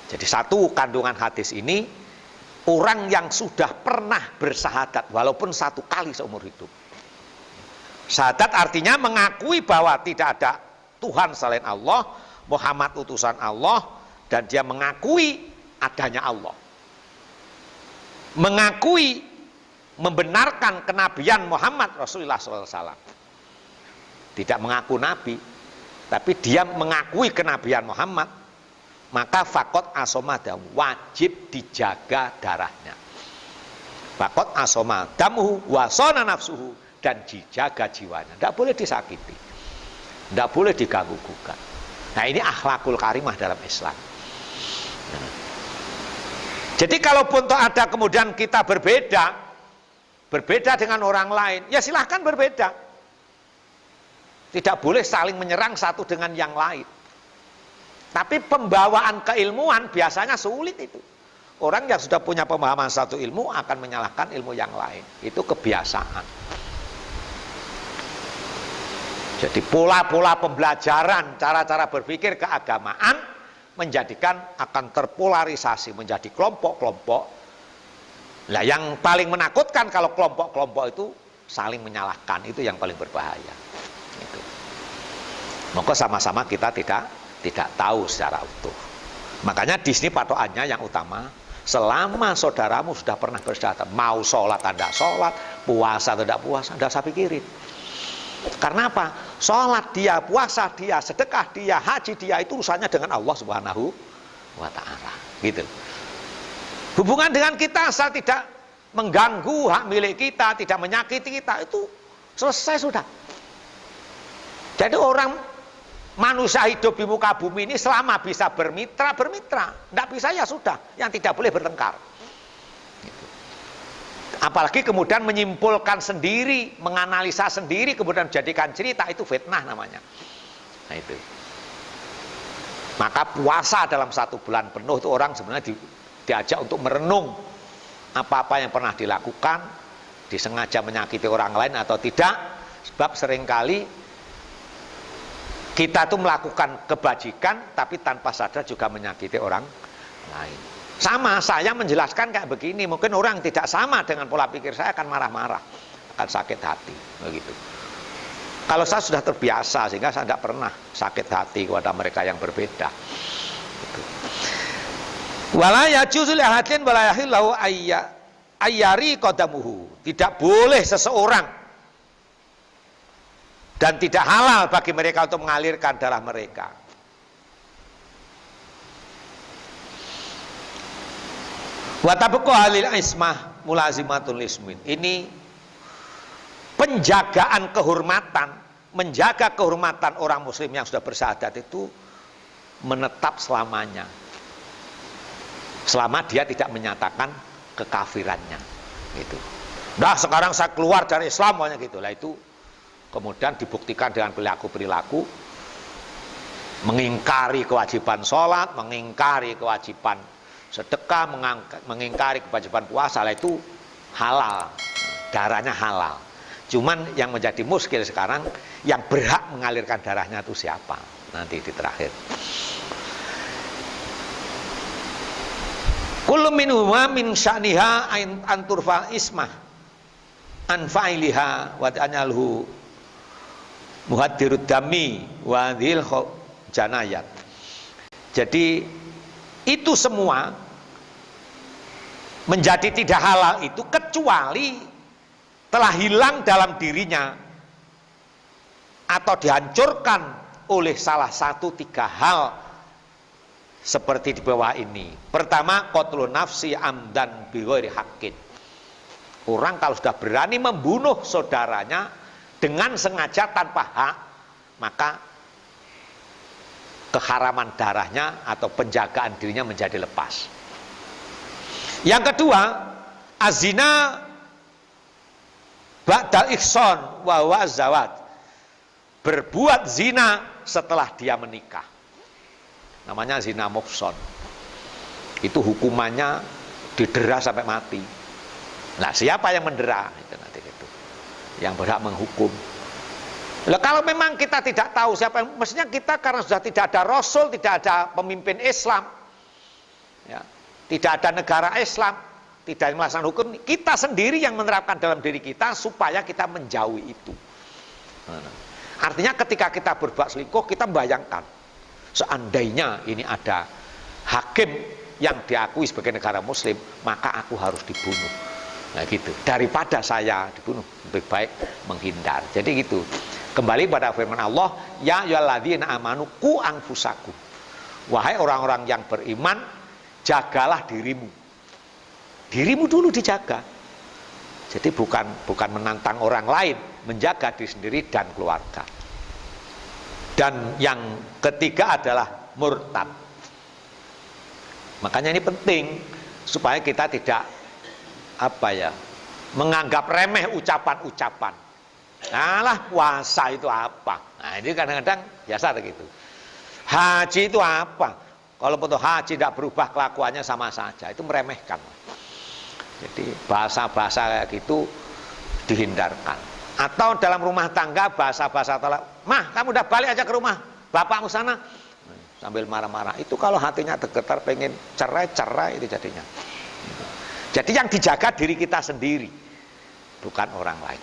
Jadi satu kandungan hadis ini, orang yang sudah pernah bersahadat walaupun satu kali seumur hidup. Syahadat artinya mengakui bahwa tidak ada Tuhan selain Allah, Muhammad utusan Allah, dan dia mengakui adanya Allah. Mengakui, membenarkan kenabian Muhammad Rasulullah SAW. Tidak mengaku nabi, tapi dia mengakui kenabian Muhammad, maka fakot asomadamu, wajib dijaga darahnya. Fakot asomadamu wasona nafsuhu, dan dijaga jiwanya. Tidak boleh disakiti, tidak boleh diganggu-gugat. Nah, ini akhlakul karimah dalam Islam. Nah. Jadi kalaupun ada kemudian kita berbeda dengan orang lain, ya silahkan berbeda. Tidak boleh saling menyerang satu dengan yang lain. Tapi pembawaan keilmuan biasanya sulit itu. Orang yang sudah punya pemahaman satu ilmu akan menyalahkan ilmu yang lain. Itu kebiasaan. Jadi pola-pola pembelajaran, cara-cara berpikir keagamaan menjadikan akan terpolarisasi menjadi kelompok-kelompok. Nah, yang paling menakutkan kalau kelompok-kelompok itu saling menyalahkan, itu yang paling berbahaya. Itu. Maka sama-sama kita tidak tahu secara utuh. Makanya di sini patokannya yang utama, selama saudaramu sudah pernah bersyahadat, mau sholat tidak sholat, puasa tidak puasa, tidak usah pikirin. Karena apa? Sholat dia, puasa dia, sedekah dia, haji dia, itu urusannya dengan Allah Subhanahu wa Ta'ala. Gitu. Hubungan dengan kita asal tidak mengganggu hak milik kita, tidak menyakiti kita, itu selesai sudah. Jadi orang manusia hidup di muka bumi ini selama bisa bermitra, tidak bisa ya sudah, yang tidak boleh bertengkar. Apalagi kemudian menyimpulkan sendiri, menganalisa sendiri, kemudian menjadikan cerita, itu fitnah namanya. Nah itu. Maka puasa dalam 1 bulan penuh itu orang sebenarnya diajak untuk merenung apa-apa yang pernah dilakukan, disengaja menyakiti orang lain atau tidak. Sebab seringkali kita tuh melakukan kebajikan tapi tanpa sadar juga menyakiti orang lain. Sama, saya menjelaskan kayak begini, mungkin orang tidak sama dengan pola pikir saya akan marah-marah, akan sakit hati, begitu. Kalau saya sudah terbiasa sehingga saya tidak pernah sakit hati kepada mereka yang berbeda. Wala yajuzu li ahadin wala yahillahu ayyari qadamuhu. Tidak boleh seseorang dan tidak halal bagi mereka untuk mengalirkan darah mereka. Wa tabaqu halil ismah mulazimatul ismin. Ini penjagaan kehormatan, menjaga kehormatan orang muslim yang sudah bersyahadat itu menetap selamanya. Selama dia tidak menyatakan kekafirannya. Gitu. Nah, sekarang saya keluar dari Islam pokoknya gitu. Lah itu kemudian dibuktikan dengan perilaku-perilaku mengingkari kewajiban sholat, mengingkari kewajiban sedekah, mengingkari kewajiban puasa, lah itu halal, darahnya halal. Cuman yang menjadi muskil sekarang, yang berhak mengalirkan darahnya itu siapa? Nanti di terakhir. Kullu minhuma min sya'niha an turfa ismah an fa'iliha wa ta'analhu muhaddirud dami wa dhil janayat. Jadi itu semua menjadi tidak halal itu kecuali telah hilang dalam dirinya atau dihancurkan oleh salah satu 3 hal seperti di bawah ini. Pertama, qatlun nafsi amdan bighairi haqqin. Orang kalau sudah berani membunuh saudaranya dengan sengaja tanpa hak, maka keharaman darahnya atau penjagaan dirinya menjadi lepas. Yang kedua, azina ba'dal ihsan wa huwa zawaj. Berbuat zina setelah dia menikah. Namanya zina muhsan. Itu hukumannya didera sampai mati. Nah, siapa yang mendera? Itu nanti itu. Yang berhak menghukum. Nah, kalau memang kita tidak tahu siapa yang, mestinya kita karena sudah tidak ada rasul, tidak ada pemimpin Islam, Tidak ada negara Islam, tidak melaksanakan hukum. Kita sendiri yang menerapkan dalam diri kita supaya kita menjauhi itu. Artinya ketika kita berbuat selingkuh, kita membayangkan seandainya ini ada hakim yang diakui sebagai negara muslim, maka aku harus dibunuh. Nah gitu. Daripada saya dibunuh, lebih baik menghindar. Jadi gitu. Kembali pada firman Allah, ya ayyuhalladzina amanu qu anfusakum. Wahai orang-orang yang beriman, jagalah dirimu. Dirimu dulu dijaga. Jadi bukan menantang orang lain, menjaga diri sendiri dan keluarga. Dan yang ketiga adalah murtad. Makanya ini penting supaya kita tidak menganggap remeh ucapan-ucapan. Alah, puasa itu apa? Nah, ini kadang-kadang biasa begitu. Haji itu apa? Kalau betul haji tidak berubah kelakuannya sama saja, itu meremehkan. Jadi bahasa-bahasa kayak gitu dihindarkan. Atau dalam rumah tangga bahasa-bahasa tolak, mah kamu udah balik aja ke rumah bapakmu sana, sambil marah-marah. Itu kalau hatinya tergetar pengen cerai itu jadinya. Jadi yang dijaga diri kita sendiri, bukan orang lain.